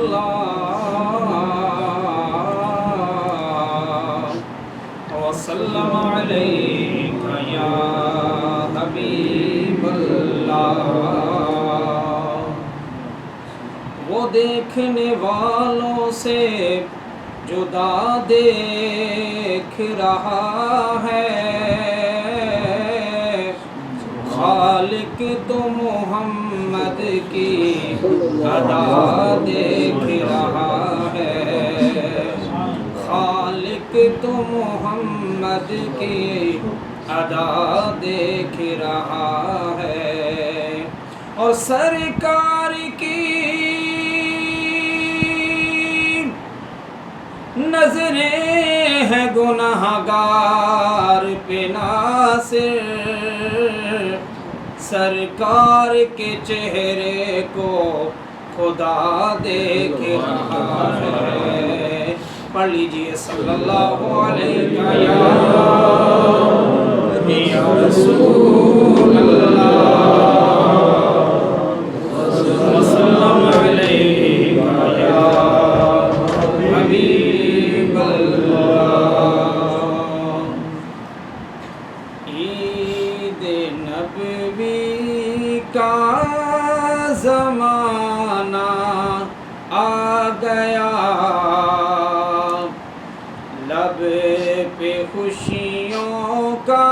सल्लल्लाहु वसल्लम अलैका या हबीबल्लाह। वो देखने वालों से जुदा देख रहा है, खालिक तो मोहम्मद की अदा देख रहा है, खालिक तो मोहम्मद की अदा देख रहा है। और सरकार की नजरें हैं गुनाहगार पे नासिर, सरकार के चेहरे को खुदा देख रहा है। पढ़ लीजिए सल्लल्लाहु अलैहि या रसूल अल्लाह वसल्लम अलैका या हबीब अल्लाह। ईद नबवी का ज़माना आ गया, लब पे खुशियों का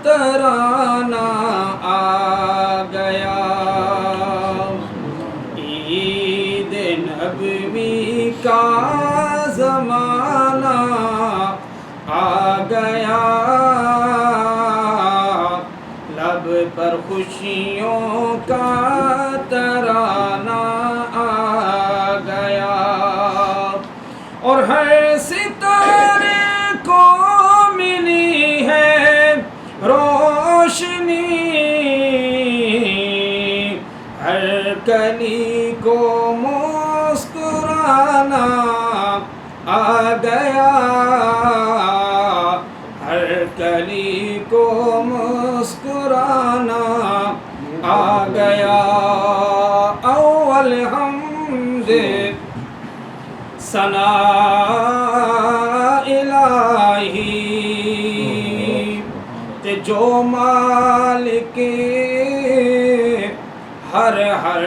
तराना आ गया। ईद नबवी का ज़माना आ गया, लब पर खुशियों का तराना आ गया। और हर सितारे को मिली है रोशनी, हर कली को मुस्कुराना आ गया, हर कली को मुस्कुराना आ गया। अव्वल हमदे सना इलाही ते जो मालिक हर हर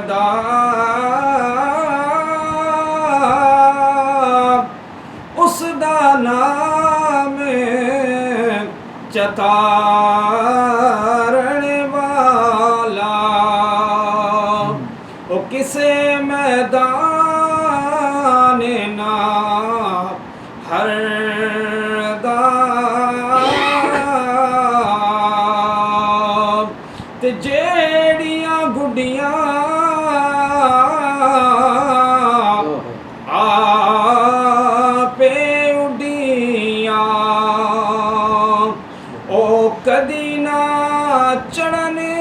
दा, उस दा नाम चतारण वाला। ओ किसे मैदान ना हर दा, ते जेड़ियां गुड्डियां आपे उड्डियां, ओ कदी ना चढ़ने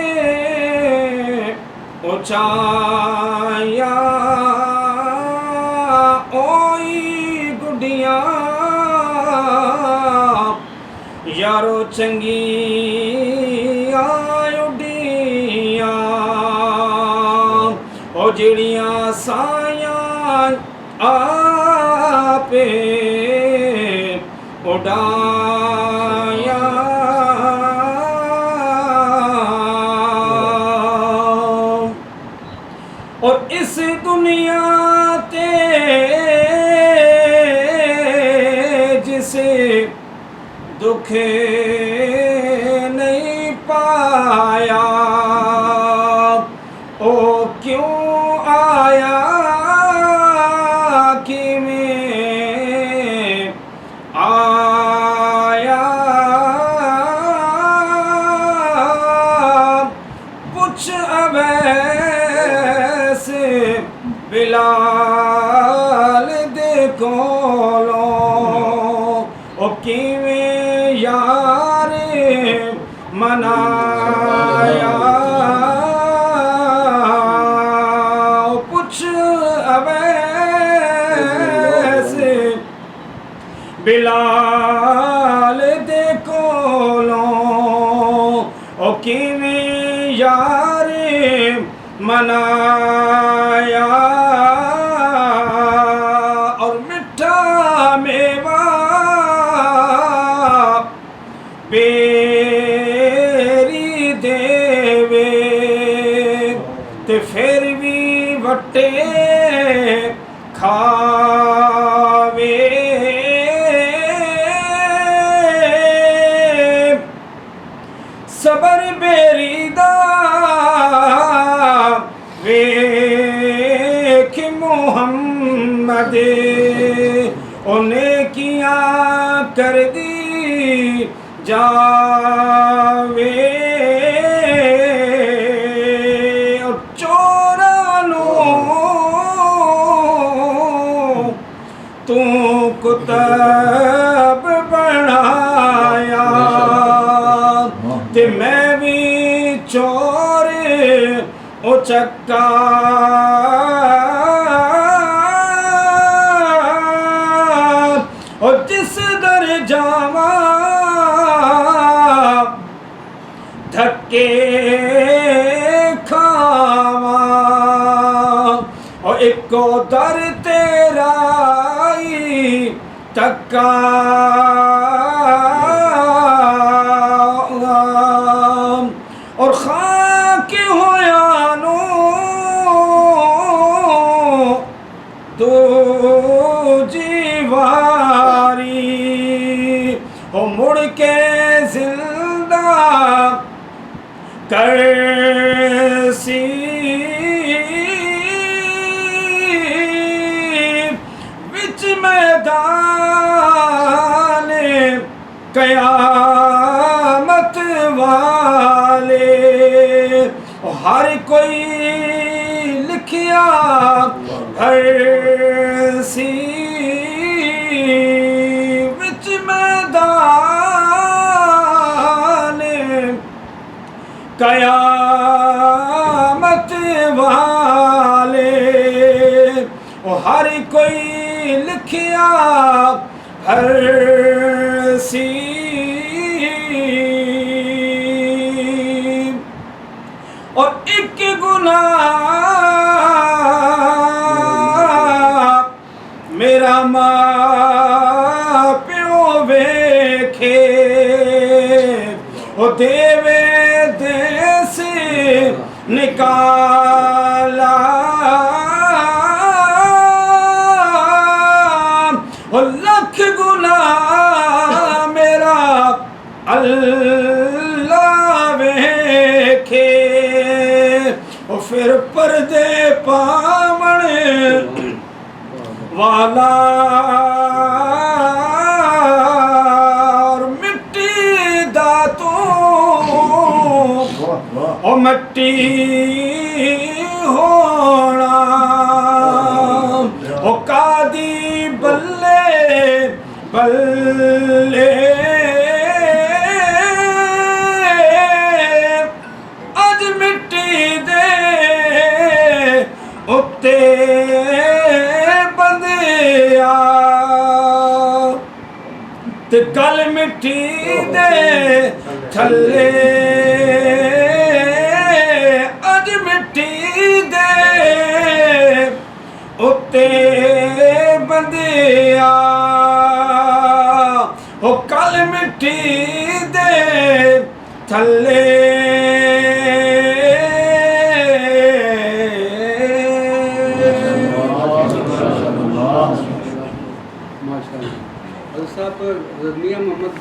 ऊंचाया, ओई गुड्डियां यारो चंगी उड्डियां, ओ जिड़ियां सायां आपे उड़ाया। और इस दुनिया ते जिसे दुख नहीं पाया, ओ क्यों आया कि मैं आया। कुछ अवैस बिलाल दे कोलो, ओ किवें यार मनाया। कुछ अवैस बिलाल दे कोलो, ओ किवें यार मनाया। ਵੱਟੇ ਖਾਵੇ ਸਬਰ ਬੇਰੀ ਦਾ ਵੇਖ ਮੁਹੰਮਦ ਉਹਨੇ ਕੀਆਂ ਕਰਦੀ ਜਾਵੇ ਚੋਰਾਂ ਨੂੰ ਤੂੰ ਕੁਤਬ ਬਣਾਇਆ ਤੇ ਮੈਂ ਵੀ ਚੋਰ ਉਹ ਚੱਕਾ ਉਹ ਜਿਸ ਦਰ ਜਾਵਾਂ ਧੱਕੇ ਖਾਵਾਂ ਉਹ ਇੱਕੋ ਦਰ ਤੇਰਾ ਹੀ ਧੱਕਾ ਔਰ ਖਾਕ ਹੋਇਆ ਨੂੰ ਦੂਜੀ ਵਾਰੀ ਉਹ ਮੁੜ ਕੇ ਜ਼ਿੰਦਾ ਕਰਸੀ ਵਿੱਚ ਮੈਦਾਨ ਕयामत वाले हर कोई लिखिया हरसी विच मैदान कयामत वाले हर कोई लिखिया हरसी और एक गुनाह मेरा मां प्यो वेखे ओ देवे देस निकाला ओ लख गुनाह मेरा अल्लाह वेखे ओ फिर पर्दे पावण वाला मिट्टी दा तू ओ मिट्टी होना ओ कादी बल्ले बल्ले अज मिट्टी दे उत्ते बंदिया ते कल मिट्टी दे थल्ले अज मिट्टी दे उत्ते बंदिया ओ कल मिट्टी दे थल्ले साहब मियां मोहम्मद